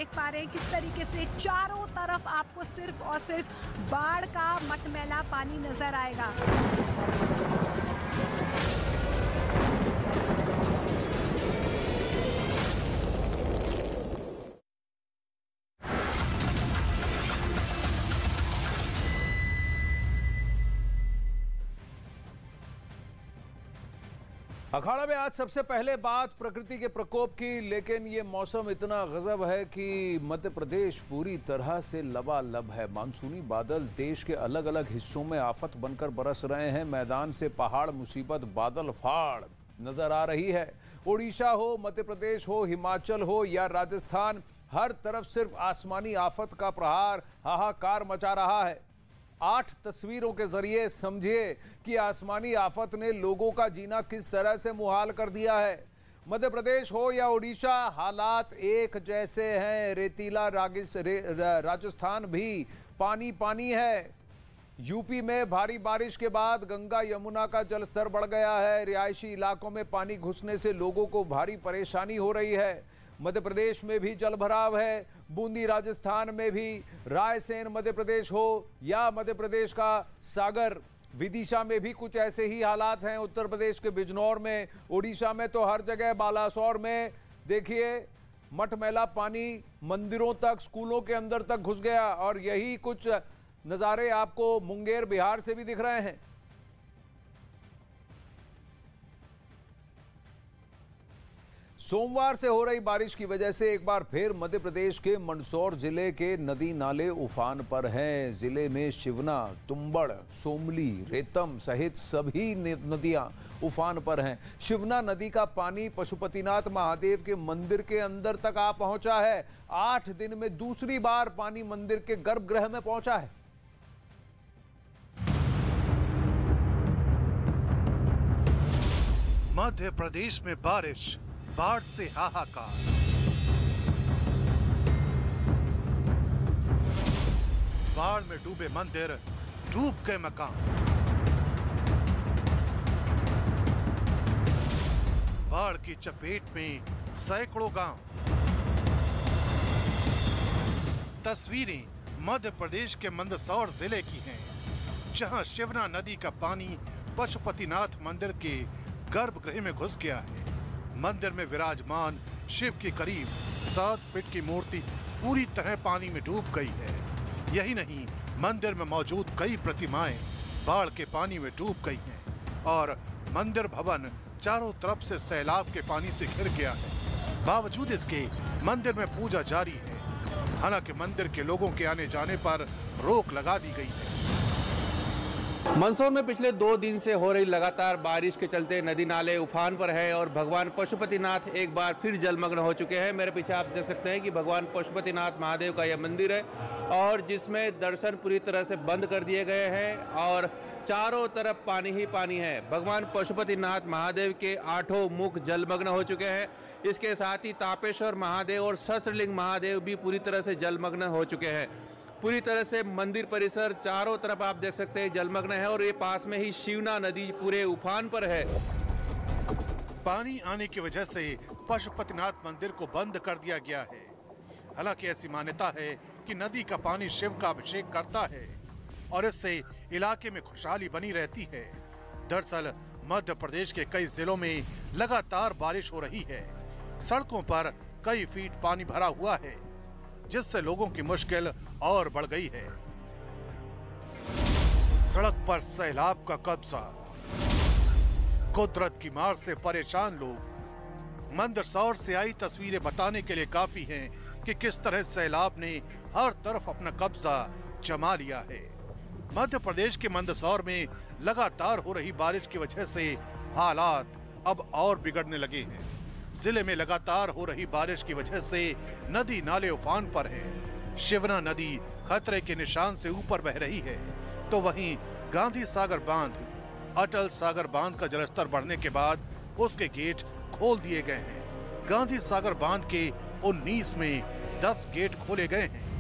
देख पा रहे हैं किस तरीके से चारों तरफ आपको सिर्फ और सिर्फ बाढ़ का मटमैला पानी नजर आएगा। अखाड़ा में आज सबसे पहले बात प्रकृति के प्रकोप की, लेकिन ये मौसम इतना गजब है कि मध्य प्रदेश पूरी तरह से लबालब है। मानसूनी बादल देश के अलग अलग हिस्सों में आफत बनकर बरस रहे हैं। मैदान से पहाड़ मुसीबत बादल फाड़ नजर आ रही है। ओडिशा हो, मध्य प्रदेश हो, हिमाचल हो या राजस्थान, हर तरफ सिर्फ आसमानी आफत का प्रहार हाहाकार मचा रहा है। 8 तस्वीरों के जरिए समझिए कि आसमानी आफत ने लोगों का जीना किस तरह से मुहाल कर दिया है। मध्य प्रदेश हो या ओडिशा, हालात एक जैसे हैं। रेतीला राजस्थान भी पानी पानी है। यूपी में भारी बारिश के बाद गंगा यमुना का जलस्तर बढ़ गया है। रिहायशी इलाकों में पानी घुसने से लोगों को भारी परेशानी हो रही है। मध्य प्रदेश में भी जलभराव है। बूंदी राजस्थान में भी, रायसेन मध्य प्रदेश हो या मध्य प्रदेश का सागर, विदिशा में भी कुछ ऐसे ही हालात हैं। उत्तर प्रदेश के बिजनौर में, ओडिशा में तो हर जगह, बालासोर में देखिए मटमैला पानी मंदिरों तक, स्कूलों के अंदर तक घुस गया। और यही कुछ नज़ारे आपको मुंगेर बिहार से भी दिख रहे हैं। सोमवार से हो रही बारिश की वजह से एक बार फिर मध्य प्रदेश के मंदसौर जिले के नदी नाले उफान पर हैं। जिले में शिवना, तुंबड़, सोमली, रेतम सहित सभी नदियां उफान पर हैं। शिवना नदी का पानी पशुपतिनाथ महादेव के मंदिर के अंदर तक आ पहुंचा है। 8 दिन में दूसरी बार पानी मंदिर के गर्भगृह में पहुंचा है। मध्य प्रदेश में बारिश, बाढ़ से हाहाकार। बाढ़ में डूबे मंदिर, डूब गए मकान। बाढ़ की चपेट में सैकड़ों गांव। तस्वीरें मध्य प्रदेश के मंदसौर जिले की हैं, जहां शिवना नदी का पानी पशुपतिनाथ मंदिर के गर्भगृह में घुस गया है। मंदिर में विराजमान शिव की करीब 7 फीट की मूर्ति पूरी तरह पानी में डूब गई है। यही नहीं, मंदिर में मौजूद कई प्रतिमाएं बाढ़ के पानी में डूब गई हैं और मंदिर भवन चारों तरफ से सैलाब के पानी से घिर गया है। बावजूद इसके मंदिर में पूजा जारी है। हालांकि मंदिर के लोगों के आने जाने पर रोक लगा दी गई है। मंदसौर में पिछले 2 दिन से हो रही लगातार बारिश के चलते नदी नाले उफान पर है और भगवान पशुपतिनाथ एक बार फिर जलमग्न हो चुके हैं। मेरे पीछे आप देख सकते हैं कि भगवान पशुपतिनाथ महादेव का यह मंदिर है और जिसमें दर्शन पूरी तरह से बंद कर दिए गए हैं और चारों तरफ पानी ही पानी है। भगवान पशुपतिनाथ महादेव के 8 मुख जलमग्न हो चुके हैं। इसके साथ ही तापेश्वर महादेव और सहस्त्रलिंग महादेव भी पूरी तरह से जलमग्न हो चुके हैं। पूरी तरह से मंदिर परिसर चारों तरफ आप देख सकते हैं जलमग्न है और ये पास में ही शिवना नदी पूरे उफान पर है। पानी आने की वजह से पशुपतिनाथ मंदिर को बंद कर दिया गया है। हालांकि ऐसी मान्यता है कि नदी का पानी शिव का अभिषेक करता है और इससे इलाके में खुशहाली बनी रहती है। दरअसल मध्य प्रदेश के कई जिलों में लगातार बारिश हो रही है। सड़कों पर कई फीट पानी भरा हुआ है, जिससे लोगों की मुश्किल और बढ़ गई है। सड़क पर सैलाब का कब्जा, कुदरत की मार से परेशान लोग। मंदसौर से आई तस्वीरें बताने के लिए काफी हैं कि किस तरह सैलाब ने हर तरफ अपना कब्जा जमा लिया है। मध्य प्रदेश के मंदसौर में लगातार हो रही बारिश की वजह से हालात अब और बिगड़ने लगे हैं। जिले में लगातार हो रही बारिश की वजह से नदी नाले उफान पर हैं। शिवना नदी खतरे के निशान से ऊपर बह रही है, तो वहीं गांधी सागर बांध, अटल सागर बांध का जलस्तर बढ़ने के बाद उसके गेट खोल दिए गए हैं। गांधी सागर बांध के 19 में 10 गेट खोले गए हैं।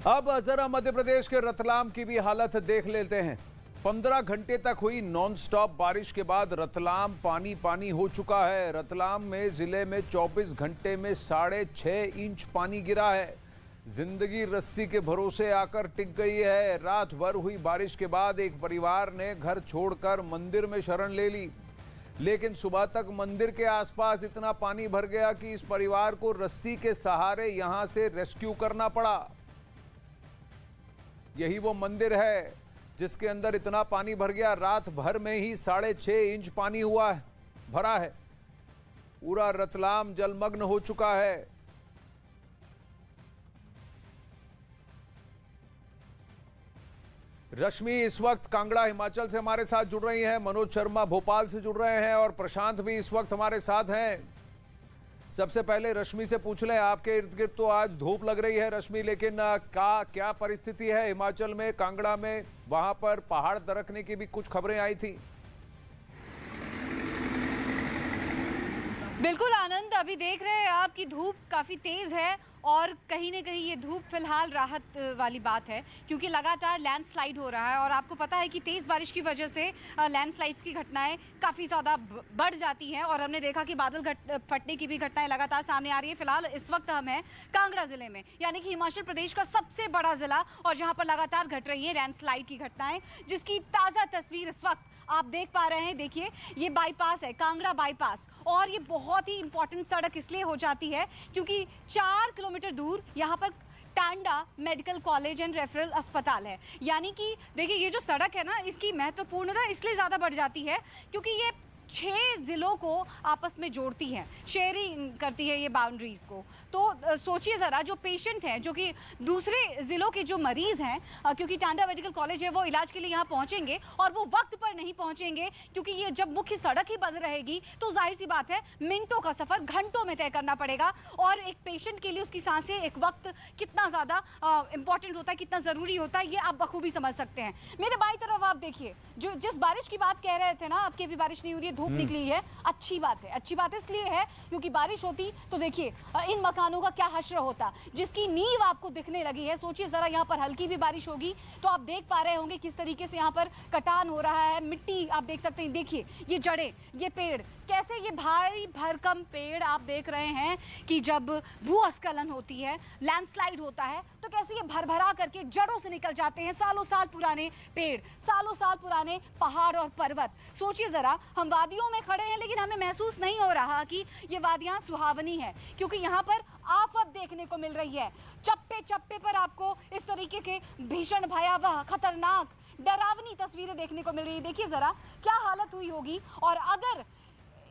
अब जरा मध्य प्रदेश के रतलाम की भी हालत देख लेते हैं। 15 घंटे तक हुई नॉनस्टॉप बारिश के बाद रतलाम पानी पानी हो चुका है। रतलाम में जिले में 24 घंटे में 6.5 इंच पानी गिरा है। जिंदगी रस्सी के भरोसे आकर टिक गई है। रात भर हुई बारिश के बाद एक परिवार ने घर छोड़कर मंदिर में शरण ले ली, लेकिन सुबह तक मंदिर के आसपास इतना पानी भर गया कि इस परिवार को रस्सी के सहारे यहां से रेस्क्यू करना पड़ा। यही वो मंदिर है जिसके अंदर इतना पानी भर गया। रात भर में ही 6.5 इंच पानी भरा है। पूरा रतलाम जलमग्न हो चुका है। रश्मि इस वक्त कांगड़ा हिमाचल से हमारे साथ जुड़ रही हैं, मनोज शर्मा भोपाल से जुड़ रहे हैं और प्रशांत भी इस वक्त हमारे साथ हैं। सबसे पहले रश्मि से पूछ लें, आपके इर्द गिर्द तो आज धूप लग रही है रश्मि, लेकिन क्या परिस्थिति है हिमाचल में, कांगड़ा में? वहां पर पहाड़ दरकने की भी कुछ खबरें आई थी। बिल्कुल आनंद, अभी देख रहे हैं आप कि धूप काफ़ी तेज़ है और कहीं ना कहीं ये धूप फिलहाल राहत वाली बात है, क्योंकि लगातार लैंडस्लाइड हो रहा है और आपको पता है कि तेज़ बारिश की वजह से लैंडस्लाइड्स की घटनाएं काफ़ी ज़्यादा बढ़ जाती हैं और हमने देखा कि बादल फटने की भी घटनाएं लगातार सामने आ रही है। फिलहाल इस वक्त हम हैं कांगड़ा जिले में, यानी कि हिमाचल प्रदेश का सबसे बड़ा जिला, और जहाँ पर लगातार घट रही है लैंडस्लाइड की घटनाएं, जिसकी ताज़ा तस्वीर इस वक्त आप देख पा रहे हैं। देखिए, ये बाईपास है, कांगड़ा बाईपास, और ये बहुत ही इंपॉर्टेंट सड़क इसलिए हो जाती है क्योंकि 4 किलोमीटर दूर यहाँ पर Tanda medical college and referral अस्पताल है। यानी कि देखिए, ये जो सड़क है ना, इसकी महत्वपूर्णता इसलिए ज्यादा बढ़ जाती है क्योंकि ये 6 जिलों को आपस में जोड़ती है, शेयरिंग करती है ये बाउंड्रीज को। तो सोचिए जरा, जो पेशेंट हैं, जो कि दूसरे जिलों के जो मरीज हैं, क्योंकि टांडा मेडिकल कॉलेज है, वो इलाज के लिए यहाँ पहुंचेंगे और वो वक्त पर नहीं पहुंचेंगे क्योंकि ये जब मुख्य सड़क ही बंद रहेगी तो जाहिर सी बात है मिनटों का सफर घंटों में तय करना पड़ेगा। और एक पेशेंट के लिए उसकी सांसें, एक वक्त कितना ज्यादा इंपॉर्टेंट होता है, कितना जरूरी होता है, ये आप बखूबी समझ सकते हैं। मेरे बाई तरफ आप देखिए, जो जिस बारिश की बात कह रहे थे ना, आपकी अभी बारिश नहीं हो रही है, धूप निकली है। अच्छी बात है, अच्छी बात इसलिए है क्योंकि बारिश होती तो देखिए इन मकानों का क्या हश्र होता, जिसकी नींव आपको दिखने लगी है। सोचिए जरा, यहाँ पर हल्की भी बारिश होगी तो आप देख पा रहे होंगे किस तरीके से यहाँ पर कटान हो रहा है, मिट्टी आप देख सकते हैं। देखिए ये जड़ें, ये पेड़, कैसे ये भारी भरकम पेड़ आप देख रहे हैं कि जब भूस्खलन होती है, लैंडस्लाइड होता है, तो कैसे ये भरभरा करके जड़ों से निकल जाते हैं सालों साल पुराने पेड़, सालों साल पुराने पहाड़ और पर्वत। सोचिए जरा, हम वादियों में खड़े हैं लेकिन हमें महसूस नहीं हो रहा कि ये वादियां सुहावनी है, क्योंकि यहाँ पर आफत देखने को मिल रही है। चप्पे चप्पे पर आपको इस तरीके के भीषण, भयावह, खतरनाक, डरावनी तस्वीरें देखने को मिल रही है। देखिए जरा क्या हालत हुई होगी। और अगर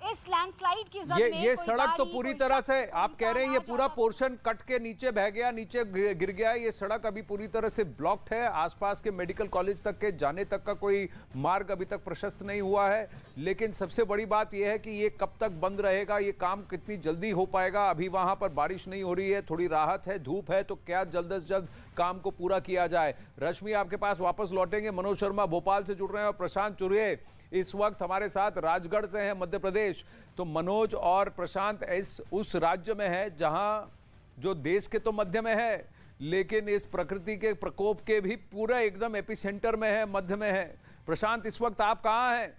इस लैंडस्लाइड की जद में ये सड़क तो पूरी तरह से, आप कह रहे हैं ये पूरा पोर्शन कट के नीचे बह गया, नीचे गिर गया। ये सड़क अभी पूरी तरह से ब्लॉक्ड है। आसपास के मेडिकल कॉलेज तक के जाने तक का कोई मार्ग अभी तक प्रशस्त नहीं हुआ है। लेकिन सबसे बड़ी बात यह है कि ये कब तक बंद रहेगा, ये काम कितनी जल्दी हो पाएगा। अभी वहां पर बारिश नहीं हो रही है, थोड़ी राहत है, धूप है, तो क्या जल्द से जल्द काम को पूरा किया जाए। रश्मि, आपके पास वापस लौटेंगे। मनोज शर्मा भोपाल से जुड़ रहे हैं और प्रशांत चुरिये इस वक्त हमारे साथ राजगढ़ से हैं, मध्य प्रदेश। तो मनोज और प्रशांत उस राज्य में है जहां जो देश के तो मध्य में है, लेकिन इस प्रकृति के प्रकोप के भी पूरा एकदम एपिसेंटर में है, मध्य में है। प्रशांत, इस वक्त आप कहां हैं?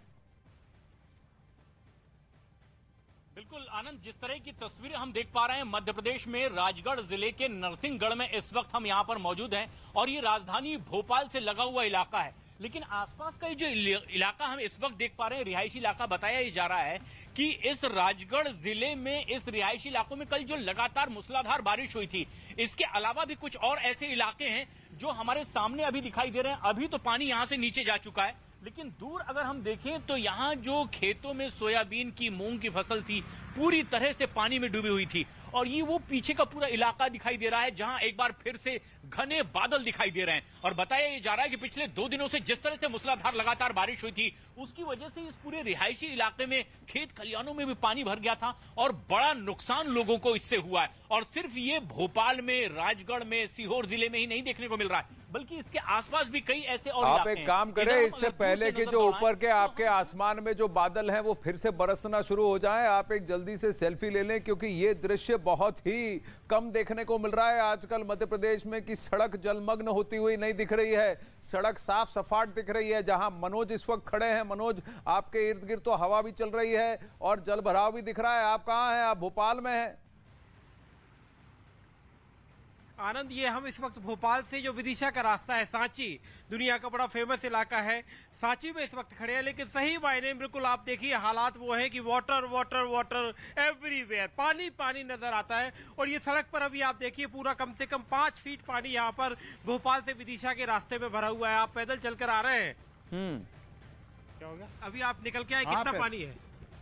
बिल्कुल आनंद, जिस तरह की तस्वीरें हम देख पा रहे हैं मध्य प्रदेश में राजगढ़ जिले के नरसिंहगढ़ में इस वक्त हम यहां पर मौजूद हैं और ये राजधानी भोपाल से लगा हुआ इलाका है। लेकिन आसपास का जो इलाका हम इस वक्त देख पा रहे हैं, रिहायशी इलाका बताया जा रहा है कि इस राजगढ़ जिले में इस रिहायशी इलाकों में कल जो लगातार मूसलाधार बारिश हुई थी, इसके अलावा भी कुछ और ऐसे इलाके हैं जो हमारे सामने अभी दिखाई दे रहे हैं। अभी तो पानी यहां से नीचे जा चुका है, लेकिन दूर अगर हम देखें तो यहाँ जो खेतों में सोयाबीन की, मूंग की फसल थी, पूरी तरह से पानी में डूबी हुई थी। और ये वो पीछे का पूरा इलाका दिखाई दे रहा है जहां एक बार फिर से घने बादल दिखाई दे रहे हैं। और बताया जा रहा है कि पिछले 2 दिनों से जिस तरह से मूसलाधार लगातार बारिश हुई थी, उसकी वजह से इस पूरे रिहायशी इलाके में, खेत खलिहानों में भी पानी भर गया था और बड़ा नुकसान लोगों को इससे हुआ है। और सिर्फ ये भोपाल में, राजगढ़ में, सीहोर जिले में ही नहीं देखने को मिल रहा है, बल्कि इसके आसपास भी कई ऐसे और आप एक काम करें, इससे पहले कि जो ऊपर के आपके आसमान में जो बादल हैं वो फिर से बरसना शुरू हो जाएं, आप एक जल्दी से सेल्फी ले लें, क्योंकि ये दृश्य बहुत ही कम देखने को मिल रहा है आजकल मध्य प्रदेश में कि सड़क जलमग्न होती हुई नहीं दिख रही है, सड़क साफ सपाट दिख रही है। जहां मनोज इस वक्त खड़े हैं, मनोज आपके इर्द गिर्द तो हवा भी चल रही है और जल भराव भी दिख रहा है। आप कहां हैं? आप भोपाल में हैं? आनंद, ये हम इस वक्त भोपाल से जो विदिशा का रास्ता है, सांची, दुनिया का बड़ा फेमस इलाका है, सांची में इस वक्त खड़े हैं। लेकिन सही मायने में बिल्कुल आप देखिए हालात वो हैं कि वाटर वाटर वाटर एवरीवेयर, पानी पानी नजर आता है। और ये सड़क पर अभी आप देखिए पूरा कम से कम 5 फीट पानी यहाँ पर भोपाल से विदिशा के रास्ते में भरा हुआ है। आप पैदल चलकर आ रहे हैं। क्या हो गया? अभी आप निकल के आए, कितना पानी है?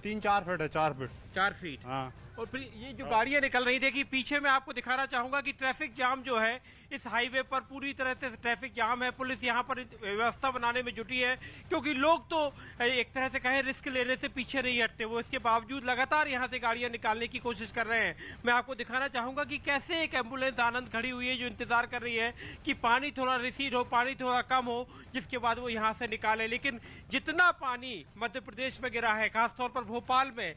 3-4 फीट है। 4 फीट। हाँ। और फिर ये जो गाड़ियां निकल रही थी कि पीछे मैं आपको दिखाना चाहूंगा कि ट्रैफिक जाम जो है इस हाईवे पर पूरी तरह से ट्रैफिक जाम है। पुलिस यहाँ पर व्यवस्था बनाने में जुटी है, क्योंकि लोग तो एक तरह से कहें रिस्क लेने से पीछे नहीं हटते, वो इसके बावजूद लगातार यहाँ से गाड़ियां निकालने की कोशिश कर रहे हैं। मैं आपको दिखाना चाहूंगा कि कैसे एक एम्बुलेंस आनंद खड़ी हुई है जो इंतजार कर रही है कि पानी थोड़ा रिसीड हो, पानी थोड़ा कम हो, जिसके बाद वो यहाँ से निकाले। लेकिन जितना पानी मध्य प्रदेश में गिरा है, खासतौर पर भोपाल में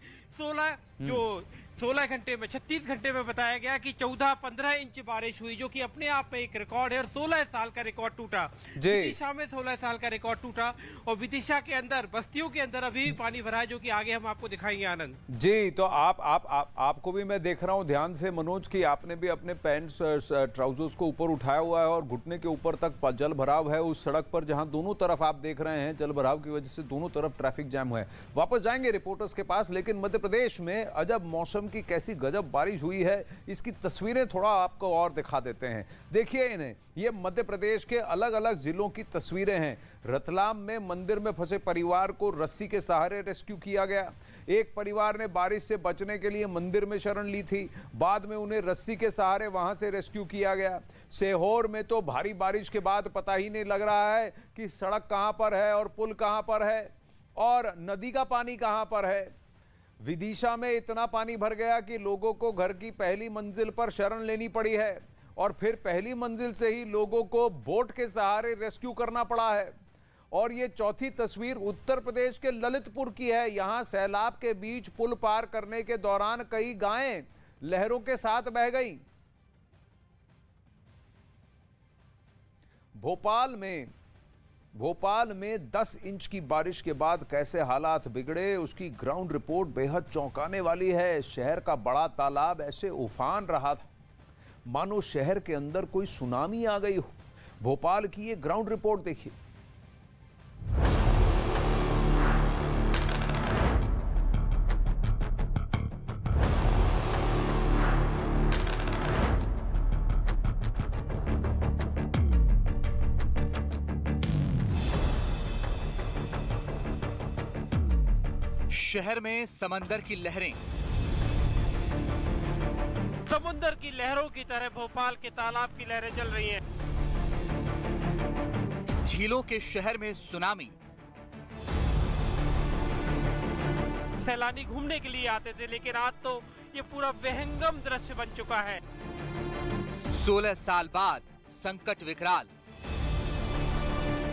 16 घंटे में, 36 घंटे में बताया गया कि 14-15 इंच बारिश हुई, जो कि अपने आप में एक रिकॉर्ड है। और 16 साल का रिकॉर्ड टूटा। विदिशा में 16 साल का रिकॉर्ड टूटा और विदिशा के अंदर, बस्तियों के अंदर अभी भी पानी भरा है, जो कि आगे हम आपको दिखाएंगे। आनंद जी, तो आपको भी मैं देख रहा हूं ध्यान से मनोज की आपने भी अपने पैंट्स ट्राउजर्स को ऊपर उठाया हुआ है और घुटने के ऊपर तक जल भराव है उस सड़क पर, जहां दोनों तरफ आप देख रहे हैं जल भराव की वजह से दोनों तरफ ट्रैफिक जैम है। वापस जाएंगे रिपोर्टर्स के पास, लेकिन मध्य प्रदेश में अजब मौसम की कैसी गजब बारिश हुई है, इसकी तस्वीरें थोड़ा आपको और दिखा देते हैं। देखिए इन्हें, ये मध्य प्रदेश के अलग अलग जिलों की तस्वीरें हैं। रतलाम में मंदिर में फंसे परिवार को रस्सी के सहारे रेस्क्यू किया गया। एक परिवार ने बारिश से बचने के लिए मंदिर में शरण ली थी, बाद में उन्हें रस्सी के सहारे वहां से रेस्क्यू किया गया। सीहोर में तो भारी बारिश के बाद पता ही नहीं लग रहा है कि सड़क कहां पर है और पुल कहां पर है और नदी का पानी कहां पर है। विदिशा में इतना पानी भर गया कि लोगों को घर की पहली मंजिल पर शरण लेनी पड़ी है और फिर पहली मंजिल से ही लोगों को बोट के सहारे रेस्क्यू करना पड़ा है। और ये चौथी तस्वीर उत्तर प्रदेश के ललितपुर की है। यहां सैलाब के बीच पुल पार करने के दौरान कई गायें लहरों के साथ बह गईं। भोपाल में 10 इंच की बारिश के बाद कैसे हालात बिगड़े, उसकी ग्राउंड रिपोर्ट बेहद चौंकाने वाली है। शहर का बड़ा तालाब ऐसे उफान रहा था मानो शहर के अंदर कोई सुनामी आ गई हो। भोपाल की ये ग्राउंड रिपोर्ट देखिए। शहर में समंदर की लहरें, समुद्र की लहरों की तरह भोपाल के तालाब की लहरें चल रही हैं। झीलों के शहर में सुनामी। सैलानी घूमने के लिए आते थे, लेकिन आज तो ये पूरा विहंगम दृश्य बन चुका है। 16 साल बाद संकट विकराल।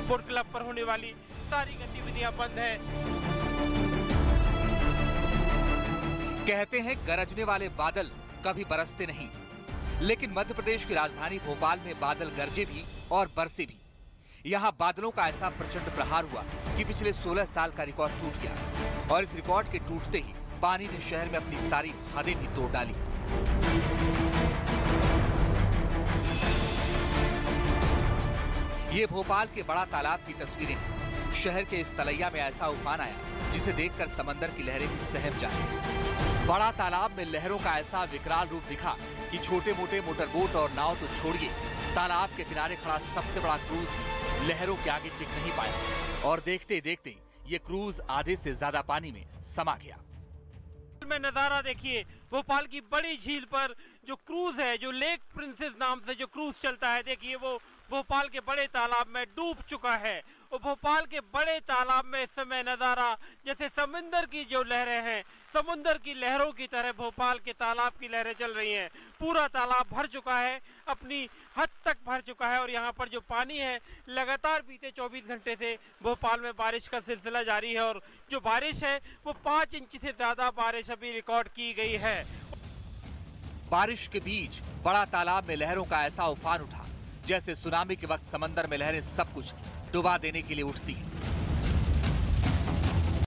बोट क्लब पर होने वाली सारी गतिविधियां बंद है। कहते हैं गरजने वाले बादल कभी बरसते नहीं, लेकिन मध्य प्रदेश की राजधानी भोपाल में बादल गरजे भी और बरसे भी। यहाँ बादलों का ऐसा प्रचंड प्रहार हुआ कि पिछले 16 साल का रिकॉर्ड टूट गया और इस रिकॉर्ड के टूटते ही पानी ने शहर में अपनी सारी हदें भी तोड़ डाली। ये भोपाल के बड़ा तालाब की तस्वीरें हैं। शहर के इस तलैया में ऐसा उफान आया जिसे देखकर समंदर की लहरें भी सहम जाएं। बड़ा तालाब में लहरों का ऐसा विकराल रूप दिखा कि छोटे मोटे मोटरबोट और नाव तो छोड़िए, तालाब के किनारे खड़ा सबसे बड़ा क्रूज भी लहरों के आगे टिक नहीं पाया और देखते देखते ये क्रूज आधे से ज्यादा पानी में समा गया। में नजारा देखिए, भोपाल की बड़ी झील पर जो क्रूज है, जो लेक प्रिंसेस नाम से जो क्रूज चलता है, देखिए वो भोपाल के बड़े तालाब में डूब चुका है। और भोपाल के बड़े तालाब में इस समय नजारा जैसे समंदर की जो लहरें हैं, समुद्र की लहरों की तरह भोपाल के तालाब की लहरें चल रही हैं। पूरा तालाब भर चुका है, अपनी हद तक भर चुका है और यहाँ पर जो पानी है लगातार बीते 24 घंटे से भोपाल में बारिश का सिलसिला जारी है और जो बारिश है वो 5 इंच से ज्यादा बारिश अभी रिकॉर्ड की गई है। बारिश के बीच बड़ा तालाब में लहरों का ऐसा उफान उठा जैसे सुनामी के वक्त समंदर में लहरें सब कुछ डुबा देने के लिए उठती हैं।